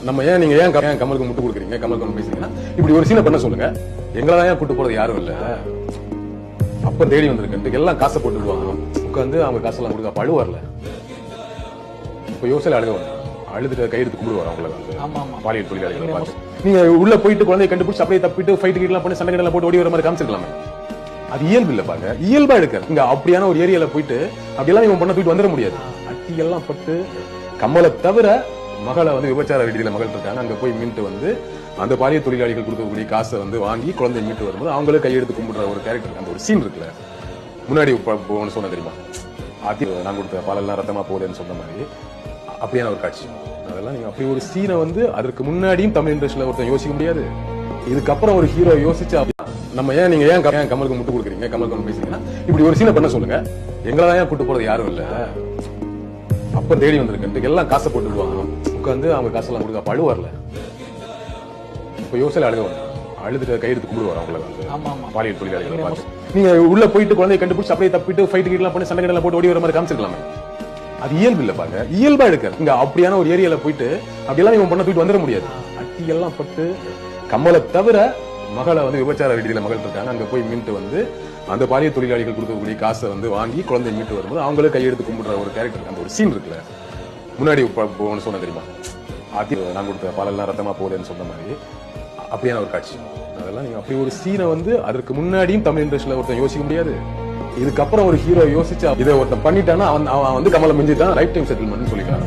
நம்ம நீங்க ஏன் கமலுக்கு முட்டு கொடுக்குறீங்க, கமலுக்கு பேசுறீங்கன்னா இப்படி ஒரு சீனை பண்ண சொல்லுங்க. எங்களதான் ஏன் கூட்டு போறது யாரும் இல்ல, அப்ப தேடி வந்திருக்கு எல்லாம் காசை போட்டு விடுவாங்க. உட்காந்து அவங்க காசெல்லாம் கொடுக்க பழு வரல. இப்ப யோசனை அழுக வந்து அழுதுட்டு கையெடுத்து கும்பிடுவார் அவங்களை வந்து பாலியல் தொழிலாளிகளை பார்த்து. நீங்க உள்ள போயிட்டு குழந்தைய கண்டுபிடிச்சு அப்படியே தப்பிட்டு ஃபைட் கீட்லாம் பண்ணி சண்டை போட்டு ஓடி வர மாதிரி காமிச்சிருக்கலாமே. அது இயல்பு இல்ல பாருங்க, இயல்பா எடுக்க இங்க அப்படியான ஒரு ஏரியால போயிட்டு அப்படியெல்லாம் இவன் பண்ண போயிட்டு வந்துட முடியாது. அட்டி எல்லாம் பட்டு கமலை தவிர மகளை வந்து விபச்சார ரீதியில மகள் இருக்காங்க, அங்க போய் மீட்டு வந்து அந்த பாலியல் தொழிலாளிகள் கொடுக்கக்கூடிய காசை வந்து வாங்கி குழந்தைய மீட்டு வரும்போது அவங்களே கையெடுத்து கும்பிடுற ஒரு கேரக்டர், அந்த ஒரு சீன் இருக்குல்ல. முன்னாடி சொன்ன தெரியுமா, ஆத்தி நான் கொடுத்த பாலெல்லாம் ரத்தமா போகுதுன்னு சொன்ன மாதிரி அப்படியான ஒரு காட்சி. அதெல்லாம் நீங்க அப்படி ஒரு சீனை வந்து அதற்கு முன்னாடியும் தமிழ் இண்டஸ்ட்ரியில ஒருத்தன் யோசிக்க முடியாது. இதுக்கப்புறம் ஒரு ஹீரோ யோசிச்சு நம்ம நீங்க ஏன் கமலுக்கு முட்டு கொடுக்குறீங்க, கமலுக்கு பேசுறீங்கன்னா இப்படி ஒரு சீனை பண்ண சொல்லுங்க. எங்களதான் ஏன் கூட்டு போறது யாரும் இல்ல, அப்ப தேடி வந்திருக்கு எல்லாம் காசை போட்டு விடுவாங்க. உட்காந்து அவங்க காசெல்லாம் கொடுக்க பழு வரல. இப்ப யோசனை அழுக வந்து அழுதுட்டு கையெடுத்து கும்பிடுவார் அவங்களை வந்து பாலியல் தொழிலாளிகளை பார்த்து. நீங்க உள்ள போயிட்டு குழந்தைய கண்டுபிடிச்சு அப்படியே தப்பிட்டு ஃபைட் கீட்லாம் பண்ணி சண்டை போட்டு ஓடி வர மாதிரி காமிச்சிருக்கலாமே. அது இயல்பு இல்ல பாருங்க, இயல்பா எடுக்க இங்க அப்படியான ஒரு ஏரியால போயிட்டு அப்படியெல்லாம் இவன் பண்ண போயிட்டு வந்துட முடியாது. அட்டி எல்லாம் பட்டு கமலை தவிர மகளை வந்து விபச்சார ரீதியில மகள் இருக்காங்க, அங்க போய் மீட்டு வந்து அந்த பாலியல் தொழிலாளிகள் கொடுக்கக்கூடிய காசை வந்து வாங்கி குழந்தைய மீட்டு வரும்போது அவங்களே கையெடுத்து கும்பிடுற ஒரு கேரக்டர், அந்த ஒரு சீன் இருக்குல்ல. முன்னாடி சொன்ன தெரியுமா, ஆத்தி நான் கொடுத்த பாலெல்லாம் ரத்தமா போகுதுன்னு சொன்ன மாதிரி அப்படியான ஒரு காட்சி. அதெல்லாம் நீங்க அப்படி ஒரு சீனை வந்து அதற்கு முன்னாடியும் தமிழ் இண்டஸ்ட்ரியில ஒருத்தன் யோசிக்க முடியாது. இதுக்கப்புறம் ஒரு ஹீரோ யோசிச்சு இதை ஒருத்தன் பண்ணிட்டானா அவன் வந்து கமலை மிஞ்சிட்டான், லைஃப் டைம் செட்டில்மெண்ட் சொல்லிக்கலாம்.